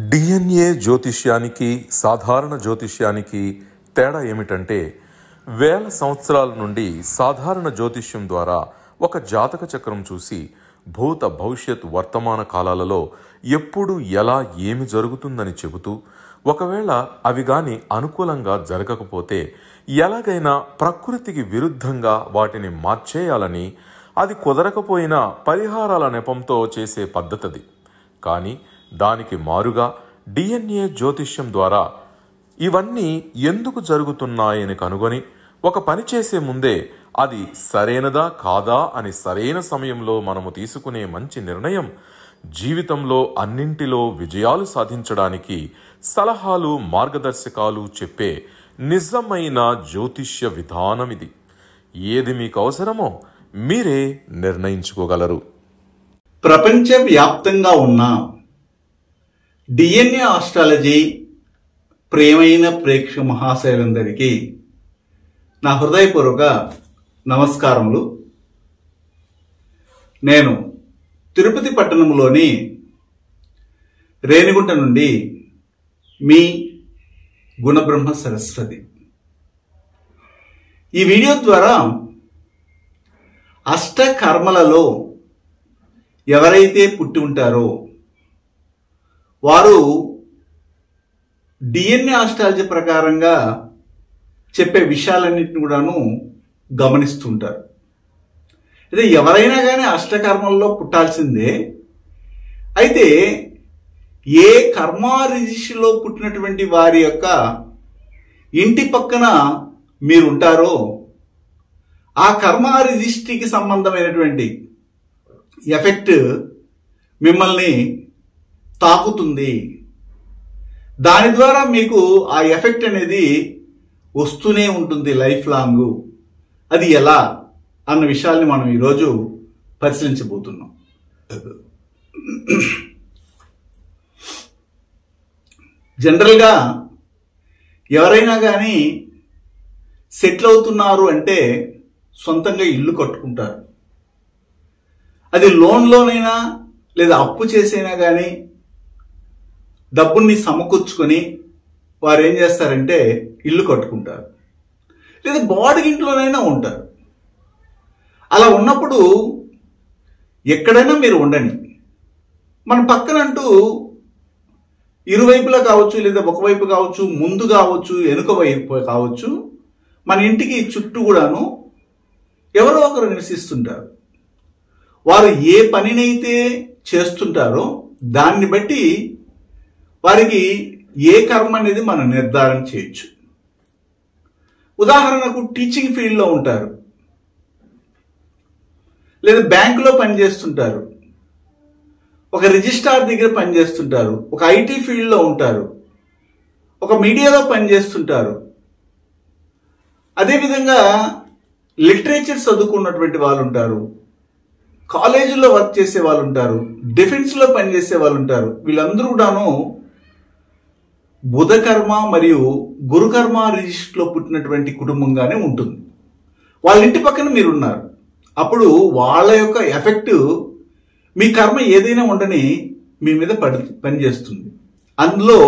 DNA జ్యోతిష్యానికి సాధారణ జ్యోతిష్యానికి తేడా ఏమిటంటే వేల సంవత్సరాల నుండి సాధారణ జ్యోతిష్యం ద్వారా ఒక జాతక చక్రం చూసి భూత భవిష్యత్ వర్తమాన కాలాలలో ఎప్పుడు ఎలా ఏమి జరుగుతుందని చెబుతూ ఒకవేళ అవి గాని అనుకూలంగా జరగకపోతే ఎలాగైనా ప్రకృతికి విరుద్ధంగా వాటిని మార్చేయాలని, అది కుదరకపోయినా పరిహారాల నెపంతో చేసే పద్ధతిది. కానీ దానికి మారుగా డిఎన్ఏ జ్యోతిష్యం ద్వారా ఇవన్నీ ఎందుకు జరుగుతున్నాయని కనుగొని ఒక పని చేసే ముందే అది సరైనదా కాదా అని సరైన సమయంలో మనము తీసుకునే మంచి నిర్ణయం జీవితంలో అన్నింటిలో విజయాలు సాధించడానికి సలహాలు మార్గదర్శకాలు చెప్పే నిజమైన జ్యోతిష్య విధానం ఇది. ఏది మీకు అవసరమో మీరే నిర్ణయించుకోగలరు. ప్రపంచవ్యాప్తంగా ఉన్న డిఎన్ఏ ఆస్ట్రాలజీ ప్రియమైన ప్రేక్షక మహాశయులందరికీ నా హృదయపూర్వక నమస్కారములు. నేను తిరుపతి పట్టణంలోని రేణిగుంట నుండి మీ గుణబ్రహ్మ సరస్వతి. ఈ వీడియో ద్వారా అష్టకర్మలలో ఎవరైతే పుట్టి ఉంటారో వారు డిఎన్ఏ ఆస్ట్రాలజీ ప్రకారంగా చెప్పే విషయాలన్నింటిని కూడాను గమనిస్తుంటారు. అయితే ఎవరైనా కానీ అష్టకర్మల్లో పుట్టాల్సిందే. అయితే ఏ కర్మ రిజిస్ట్రీలో పుట్టినటువంటి వారి యొక్క ఇంటి పక్కన మీరు ఉంటారో ఆ కర్మ రిజిస్ట్రీకి సంబంధమైనటువంటి ఎఫెక్ట్ మిమ్మల్ని తాకుతుంది. దాని ద్వారా మీకు ఆ ఎఫెక్ట్ అనేది వస్తూనే ఉంటుంది లైఫ్ లాంగ్. అది ఎలా అన్న విషయాల్ని మనం ఈరోజు పరిశీలించబోతున్నాం. జనరల్గా ఎవరైనా కానీ సెటిల్ అవుతున్నారు అంటే సొంతంగా ఇల్లు కట్టుకుంటారు. అది లోన్లోనైనా లేదా అప్పు చేసైనా కానీ డబ్బుని సమకూర్చుకొని వారు ఏం చేస్తారంటే ఇల్లు కట్టుకుంటారు, లేదా బాడిగింట్లోనైనా ఉంటారు. అలా ఉన్నప్పుడు ఎక్కడైనా మీరు ఉండని, మన పక్కనంటూ ఇరువైపులా కావచ్చు, లేదా ఒకవైపు కావచ్చు, ముందు కావచ్చు, వెనుక వైపు కావచ్చు, మన ఇంటికి చుట్టూ కూడాను ఎవరో ఒకరు నివసిస్తుంటారు. వారు ఏ పనినైతే చేస్తుంటారో దాన్ని బట్టి వారికి ఏ కర్మ అనేది మనం నిర్ధారణ చేయొచ్చు. ఉదాహరణకు టీచింగ్ ఫీల్డ్లో ఉంటారు, లేదా బ్యాంకులో పనిచేస్తుంటారు, ఒక రిజిస్ట్రార్ దగ్గర పనిచేస్తుంటారు, ఒక ఐటీ ఫీల్డ్లో ఉంటారు, ఒక మీడియాలో పనిచేస్తుంటారు. అదేవిధంగా లిటరేచర్ చదువుకున్నటువంటి వాళ్ళు ఉంటారు, కాలేజీలో వర్క్ చేసే వాళ్ళు ఉంటారు, డిఫెన్స్లో పనిచేసే వాళ్ళు ఉంటారు. వీళ్ళందరూ కూడాను బుధకర్మ మరియు గురుకర్మ రిజిస్ట్రీలో పుట్టినటువంటి కుటుంబంగానే ఉంటుంది. వాళ్ళ ఇంటి పక్కన మీరున్నారు. అప్పుడు వాళ్ళ యొక్క ఎఫెక్ట్ మీ కర్మ ఏదైనా ఉండని మీ మీద పనిచేస్తుంది. అందులో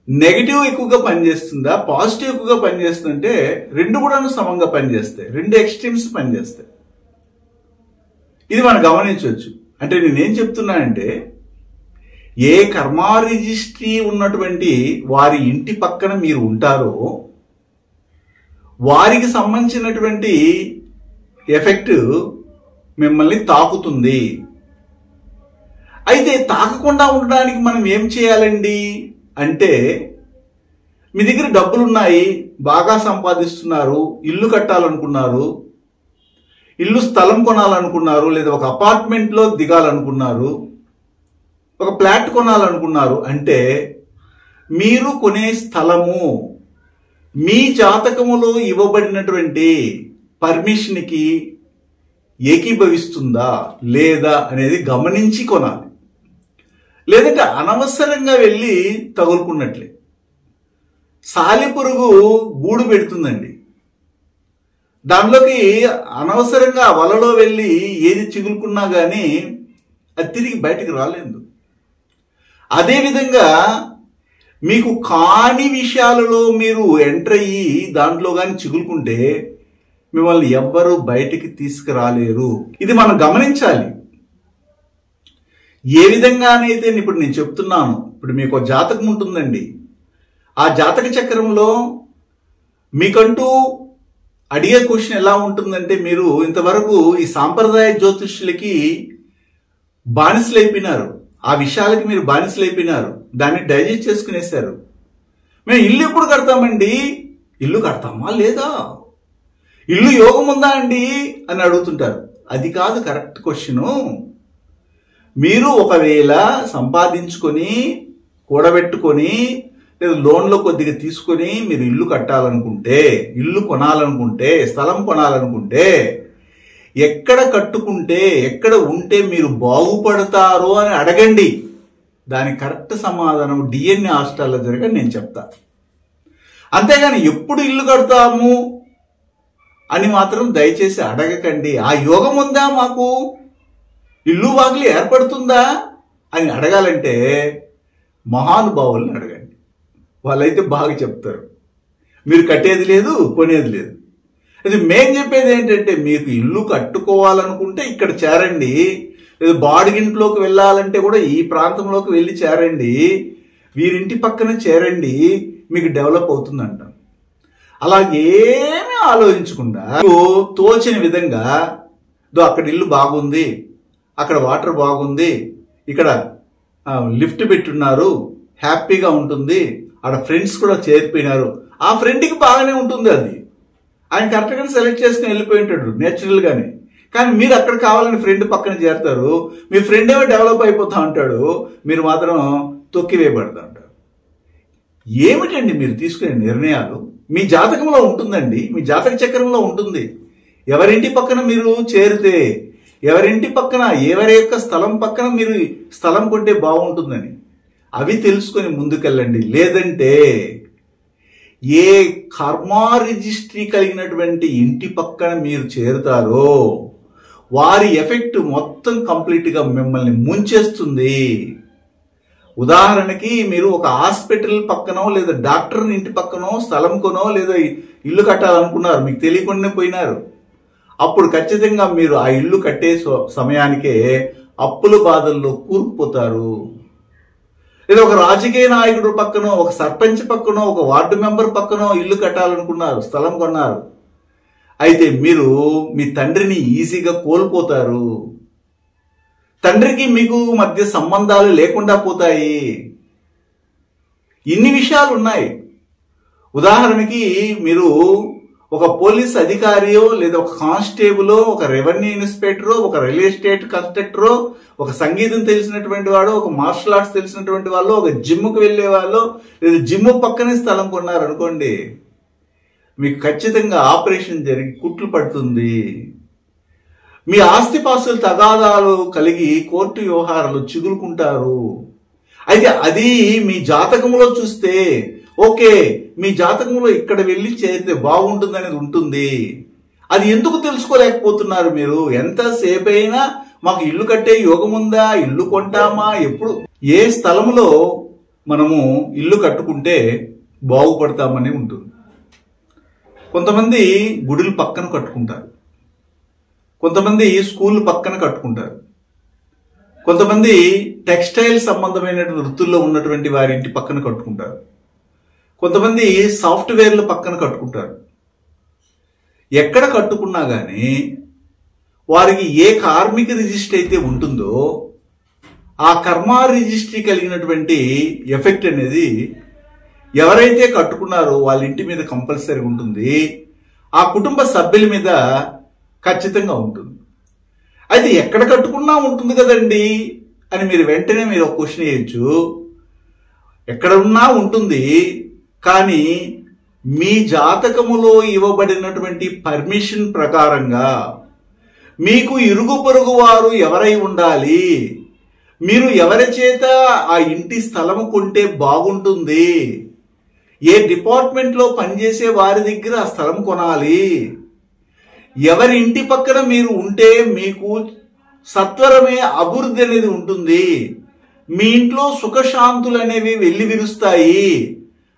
నెగిటివ్ ఎక్కువగా పనిచేస్తుందా, పాజిటివ్ ఎక్కువగా పనిచేస్తుందంటే రెండు కూడా సమంగా పనిచేస్తాయి, రెండు ఎక్స్ట్రీమ్స్ పనిచేస్తాయి. ఇది మనం గమనించవచ్చు. అంటే నేనేం చెప్తున్నానంటే ఏ కర్మా రిజిస్ట్రీ ఉన్నటువంటి వారి ఇంటి పక్కన మీరు ఉంటారో వారికి సంబంధించినటువంటి ఎఫెక్ట్ మిమ్మల్ని తాకుతుంది. అయితే తాకకుండా ఉండడానికి మనం ఏం చేయాలండి అంటే, మీ దగ్గర డబ్బులున్నాయి, బాగా సంపాదిస్తున్నారు, ఇల్లు కట్టాలనుకున్నారు, ఇల్లు స్థలం కొనాలనుకున్నారు, లేదా ఒక అపార్ట్మెంట్లో దిగాలనుకున్నారు, ఒక ఫ్లాట్ కొనాలనుకున్నారు అంటే మీరు కొనే స్థలము మీ జాతకములో ఇవ్వబడినటువంటి పర్మిషన్కి ఏకీభవిస్తుందా లేదా అనేది గమనించి కొనాలి. లేదంటే అనవసరంగా వెళ్ళి తగులుకున్నట్లే. సాలెపురుగు గూడు పెడుతుందండి, దానిలోకి అనవసరంగా వలలో వెళ్ళి ఏది చిగులుకున్నా కానీ అది తిరిగి బయటికి రాలేదు. అదేవిధంగా మీకు కాని విషయాలలో మీరు ఎంటర్ అయ్యి దాంట్లో కానీ చిగులుకుంటే మిమ్మల్ని ఎవ్వరూ బయటికి తీసుకురాలేరు. ఇది మనం గమనించాలి. ఏ విధంగానైతే ఇప్పుడు నేను చెప్తున్నాను, ఇప్పుడు మీకు జాతకం ఉంటుందండి. ఆ జాతక చక్రంలో మీకంటూ అడిగే క్వశ్చన్ ఎలా ఉంటుందంటే, మీరు ఇంతవరకు ఈ సాంప్రదాయ జ్యోతిష్యులకి బానిసలైపోయినారు, ఆ విషయాలకి మీరు బానిసలైపోయినారు, దాన్ని డైజెస్ట్ చేసుకునేశారు. మేము ఇల్లు ఎప్పుడు కడతామండి, ఇల్లు కడతామా లేదా, ఇల్లు యోగం ఉందా అండి అని అడుగుతుంటారు. అది కాదు కరెక్ట్ క్వశ్చను. మీరు ఒకవేళ సంపాదించుకొని కూడబెట్టుకొని లేదా లోన్లో కొద్దిగా తీసుకొని మీరు ఇల్లు కట్టాలనుకుంటే, ఇల్లు కొనాలనుకుంటే, స్థలం కొనాలనుకుంటే ఎక్కడ కట్టుకుంటే ఎక్కడ ఉంటే మీరు బాగుపడతారో అని అడగండి. దానికి కరెక్ట్ సమాధానం DNA ఆస్ట్రాలజర్ గా నేను చెప్తా. అంతేగాని ఎప్పుడు ఇల్లు కడతాము అని మాత్రం దయచేసి అడగకండి. ఆ యోగం ఉందా, మాకు ఇల్లు వాకిలి ఏర్పడుతుందా అని అడగాలంటే మహానుభావుల్ని అడగండి. వాళ్ళైతే బాగా చెప్తారు. మీరు కట్టేది లేదు, కొనేది లేదు. అది మేం చెప్పేది ఏంటంటే, మీకు ఇల్లు కట్టుకోవాలనుకుంటే ఇక్కడ చేరండి, లేదా బాడిగింట్లోకి వెళ్ళాలంటే కూడా ఈ ప్రాంతంలోకి వెళ్ళి చేరండి, వీరింటి పక్కన చేరండి, మీకు డెవలప్ అవుతుందంట. అలాగేమీ ఆలోచించకుండా తోచిన విధంగా అక్కడ ఇల్లు బాగుంది, అక్కడ వాటర్ బాగుంది, ఇక్కడ లిఫ్ట్ పెట్టున్నారు, హ్యాపీగా ఉంటుంది, ఆడ ఫ్రెండ్స్ కూడా చేరిపోయినారు, ఆ ఫ్రెండ్కి బాగానే ఉంటుంది, అది ఆయన కరెక్ట్గా సెలెక్ట్ చేసుకుని వెళ్ళిపోయి ఉంటాడు నేచురల్ గానే. కానీ మీరు అక్కడ కావాలని ఫ్రెండ్ పక్కన చేరుతారు, మీ ఫ్రెండ్ ఏమో డెవలప్ అయిపోతా ఉంటాడు, మీరు మాత్రం తొక్కివేయబడతా ఉంటారు. ఏమిటండి మీరు తీసుకునే నిర్ణయాలు? మీ జాతకంలో ఉంటుందండి, మీ జాతక చక్రంలో ఉంటుంది. ఎవరింటి పక్కన మీరు చేరితే, ఎవరింటి పక్కన ఎవరి యొక్క స్థలం పక్కన మీరు స్థలం కొంటే బాగుంటుందని అవి తెలుసుకొని ముందుకెళ్ళండి. లేదంటే ఏ కర్మా రిజిస్ట్రీ కలిగినటువంటి ఇంటి పక్కన మీరు చేరుతారో వారి ఎఫెక్ట్ మొత్తం కంప్లీట్గా మిమ్మల్ని ముంచేస్తుంది. ఉదాహరణకి మీరు ఒక హాస్పిటల్ పక్కనో లేదా డాక్టర్ ఇంటి పక్కనో స్థలం కొనో లేదా ఇల్లు కట్టాలనుకున్నారు, మీకు తెలియకుండా పోయినారు. అప్పుడు ఖచ్చితంగా మీరు ఆ ఇల్లు కట్టే సమయానికే అప్పుల బాధల్లో కూరుకుపోతారు. లేదా ఒక రాజకీయ నాయకుడు పక్కనో, ఒక సర్పంచ్ పక్కనో, ఒక వార్డు మెంబర్ పక్కనో ఇల్లు కట్టాలనుకున్నారు, స్థలం కొన్నారు, అయితే మీరు మీ తండ్రిని ఈజీగా కోల్పోతారు. తండ్రికి మీకు మధ్య సంబంధాలు లేకుండా పోతాయి. ఇన్ని విషయాలు ఉన్నాయి. ఉదాహరణకి మీరు ఒక పోలీస్ అధికారియో లేదా ఒక కానిస్టేబులో, ఒక రెవెన్యూ ఇన్స్పెక్టరో, ఒక రియల్ ఎస్టేట్ కన్స్ట్రక్టరో, ఒక సంగీతం తెలిసినటువంటి వాడు, ఒక మార్షల్ ఆర్ట్స్ తెలిసినటువంటి వాళ్ళు, ఒక జిమ్కి వెళ్ళే వాళ్ళు, లేదా జిమ్ పక్కనే స్థలం కొన్నారు అనుకోండి, మీకు ఖచ్చితంగా ఆపరేషన్ జరిగి కుట్లు పడుతుంది. మీ ఆస్తిపాస్తులు తగాదాలు కలిగి కోర్టు వ్యవహారాలు చిగురుకుంటారు. అయితే అది మీ జాతకంలో చూస్తే ఓకే, మీ జాతకంలో ఇక్కడ వెళ్ళి చేరితే బాగుంటుంది అనేది ఉంటుంది. అది ఎందుకు తెలుసుకోలేకపోతున్నారు మీరు? ఎంతసేపు అయినా మాకు ఇల్లు కట్టే యోగం ఉందా, ఇల్లు కొంటామా, ఎప్పుడు ఏ స్థలంలో మనము ఇల్లు కట్టుకుంటే బాగుపడతామని ఉంటుంది. కొంతమంది గుడులు పక్కన కట్టుకుంటారు, కొంతమంది స్కూల్ పక్కన కట్టుకుంటారు, కొంతమంది టెక్స్టైల్ సంబంధమైన వృత్తుల్లో ఉన్నటువంటి వారి ఇంటి పక్కన కట్టుకుంటారు, కొంతమంది సాఫ్ట్వేర్ల పక్కన కట్టుకుంటారు. ఎక్కడ కట్టుకున్నా కానీ వారికి ఏ కార్మిక రిజిస్ట్రీ అయితే ఉంటుందో ఆ కర్మా రిజిస్ట్రీ కలిగినటువంటి ఎఫెక్ట్ అనేది ఎవరైతే కట్టుకున్నారో వాళ్ళ ఇంటి మీద కంపల్సరీ ఉంటుంది, ఆ కుటుంబ సభ్యుల మీద ఖచ్చితంగా ఉంటుంది. అయితే ఎక్కడ కట్టుకున్నా ఉంటుంది కదండి అని మీరు వెంటనే మీరు ఒక క్వశ్చన్ వేయచ్చు. ఎక్కడ ఉన్నా ఉంటుంది, కానీ మీ జాతకములో ఇవ్వబడినటువంటి పర్మిషన్ ప్రకారంగా మీకు ఇరుగు పొరుగు వారు ఎవరై ఉండాలి, మీరు ఎవరి చేత ఆ ఇంటి స్థలము కొంటే బాగుంటుంది, ఏ డిపార్ట్మెంట్లో పనిచేసే వారి దగ్గర ఆ స్థలం కొనాలి, ఎవరి ఇంటి పక్కన మీరు ఉంటే మీకు సత్వరమే అభివృద్ధి అనేది ఉంటుంది, మీ ఇంట్లో సుఖశాంతులు అనేవి వెళ్ళి విరుస్తాయి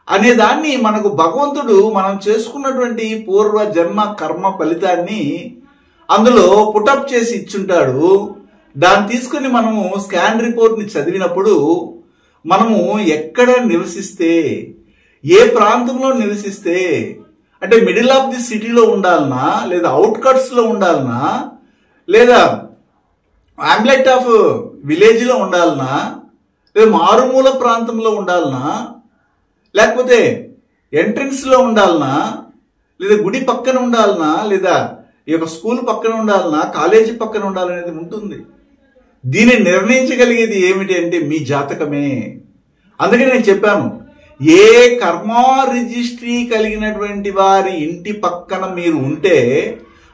అనే దాన్ని మనకు భగవంతుడు మనం చేసుకున్నటువంటి పూర్వ జన్మ కర్మ ఫలితాన్ని అందులో పుటప్ చేసి ఇచ్చుంటాడు. దాన్ని తీసుకుని మనము స్కాన్ రిపోర్ట్ని చదివినప్పుడు మనము ఎక్కడ నివసిస్తే, ఏ ప్రాంతంలో నివసిస్తే, అంటే మిడిల్ ఆఫ్ ది సిటీలో ఉండాలనా, లేదా అవుట్కట్స్లో ఉండాలనా, లేదా ఆమ్లెట్ ఆఫ్ విలేజ్లో ఉండాలనా, లేదా మారుమూల ప్రాంతంలో ఉండాలనా, లేకపోతే ఎంట్రన్స్లో ఉండాలనా, లేదా గుడి పక్కన ఉండాలనా, లేదా ఈ యొక్క స్కూల్ పక్కన ఉండాలనా, కాలేజీ పక్కన ఉండాలనేది ఉంటుంది. దీన్ని నిర్ణయించగలిగేది ఏమిటి అంటే మీ జాతకమే. అందుకే నేను చెప్పాను, ఏ కర్మ రిజిస్ట్రీ కలిగినటువంటి వారి ఇంటి పక్కన మీరు ఉంటే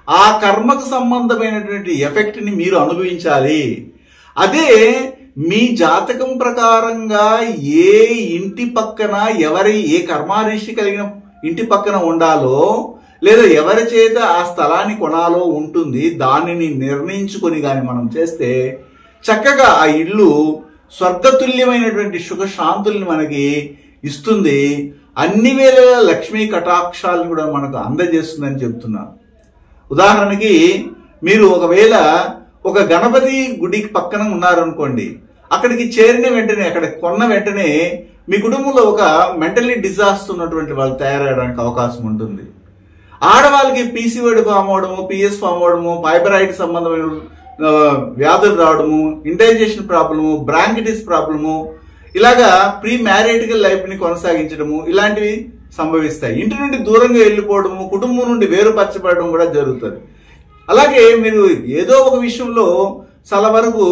ఆ కర్మకు సంబంధమైనటువంటి ఎఫెక్ట్ని మీరు అనుభవించాలి. అదే మీ జాతకం ప్రకారంగా ఏ ఇంటి పక్కన ఏ కర్మ రిజిస్ట్రీ కలిగిన ఇంటి పక్కన ఉండాలో, లేదా ఎవరి చేత ఆ స్థలాన్ని కొనాలో ఉంటుంది. దానిని నిర్ణయించుకొని కానీ మనం చేస్తే చక్కగా ఆ ఇల్లు స్వర్గతుల్యమైనటువంటి సుఖశాంతుల్ని మనకి ఇస్తుంది. అన్ని వేళల లక్ష్మీ కటాక్షాలను కూడా మనకు అందజేస్తుందని చెప్తున్నాను. ఉదాహరణకి మీరు ఒకవేళ ఒక గణపతి గుడికి పక్కన ఉన్నారనుకోండి, అక్కడికి చేరిన వెంటనే, అక్కడ కొన్న వెంటనే మీ కుటుంబంలో ఒక మెంటలీ డిజాస్టర్ ఉన్నటువంటి వాళ్ళు తయారవడానికి అవకాశం ఉంటుంది. ఆడవాళ్ళకి పీసీఓడి ఫామ్ అవడము, పిఎస్ ఫామ్ అవడము, ఫైబ్రాయిడ్ సంబంధమైన వ్యాధులు రావడము, ఇండైజెషన్ ప్రాబ్లము, బ్రాంకిటిస్ ప్రాబ్లము, ఇలాగా ప్రీ మ్యారిటికల్ లైఫ్ని కొనసాగించడము, ఇలాంటివి సంభవిస్తాయి. ఇంటి నుండి దూరంగా వెళ్ళిపోవడము, కుటుంబం నుండి వేరుపరచబడడం కూడా జరుగుతుంది. అలాగే మీరు ఏదో ఒక విషయంలో చాలా వరకు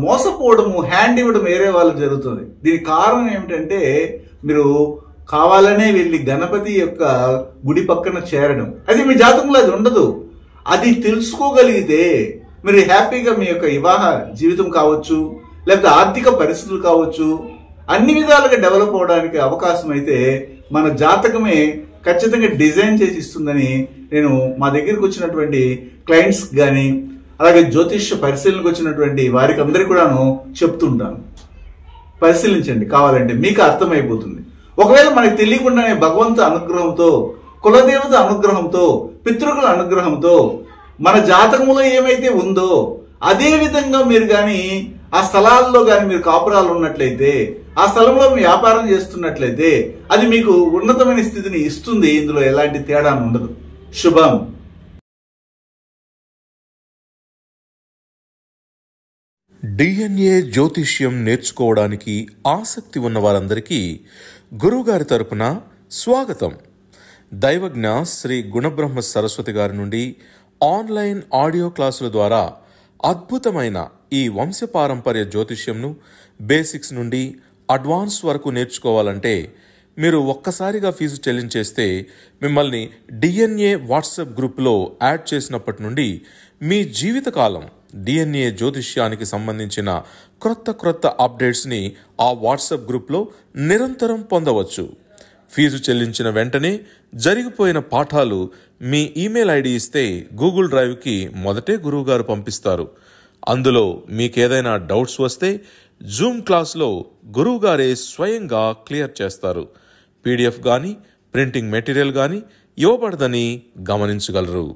మోసపోవడము, హ్యాండ్ ఇవ్వడం వేరే వాళ్ళు జరుగుతుంది. దీనికి కారణం ఏమిటంటే మీరు కావాలనే వెళ్ళి గణపతి యొక్క గుడి పక్కన చేరడం. అది మీ జాతకంలో అది ఉండదు. అది తెలుసుకోగలిగితే మీరు హ్యాపీగా మీ యొక్క వివాహ జీవితం కావచ్చు, లేకపోతే ఆర్థిక పరిస్థితులు కావచ్చు, అన్ని విధాలుగా డెవలప్ అవడానికి అవకాశం అయితే మన జాతకమే ఖచ్చితంగా డిజైన్ చేసి ఇస్తుందని నేను మా దగ్గరికి వచ్చినటువంటి క్లయింట్స్ కానీ, అలాగే జ్యోతిష్య పరిశీలనకు వచ్చినటువంటి వారికి అందరికీ కూడాను చెప్తుంటాను. పరిశీలించండి, కావాలంటే మీకు అర్థమైపోతుంది. ఒకవేళ మనకు తెలియకుండానే భగవంతు అనుగ్రహంతో, కులదేవత అనుగ్రహంతో, పితృకుల అనుగ్రహంతో మన జాతకంలో ఏమైతే ఉందో అదే విధంగా మీరు కానీ ఆ స్థలాల్లో కానీ మీరు కాపురాలు ఉన్నట్లయితే, ఆ స్థలంలో మీ వ్యాపారం చేస్తున్నట్లయితే అది మీకు ఉన్నతమైన స్థితిని ఇస్తుంది. ఇందులో ఎలాంటి తేడా ఉండదు. శుభం. డిఎన్ఏ జ్యోతిష్యం నేర్చుకోవడానికి ఆసక్తి ఉన్న వారందరికీ గురువుగారి తరపున స్వాగతం. దైవజ్ఞ శ్రీ గుణబ్రహ్మ సరస్వతి గారి నుండి ఆన్లైన్ ఆడియో క్లాసుల ద్వారా అద్భుతమైన ఈ వంశపారంపర్య జ్యోతిష్యంను బేసిక్స్ నుండి అడ్వాన్స్ వరకు నేర్చుకోవాలంటే మీరు ఒక్కసారిగా ఫీజు చెల్లించేస్తే మిమ్మల్ని డిఎన్ఏ వాట్సాప్ గ్రూప్లో యాడ్ చేసినప్పటి నుండి మీ జీవితకాలం డిఎన్ఏ జ్యోతిష్యానికి సంబంధించిన క్రొత్త అప్డేట్స్ని ఆ వాట్సాప్ గ్రూప్లో నిరంతరం పొందవచ్చు. ఫీజు చెల్లించిన వెంటనే జరిగిపోయిన పాఠాలు మీ ఈమెయిల్ ఐడి ఇస్తే గూగుల్ డ్రైవ్కి మొదటే గురువుగారు పంపిస్తారు. అందులో మీకేదైనా డౌట్స్ వస్తే జూమ్ క్లాస్లో గురువుగారే స్వయంగా క్లియర్ చేస్తారు. పీడిఎఫ్ కానీ ప్రింటింగ్ మెటీరియల్ కానీ ఇవ్వబడదని గమనించగలరు.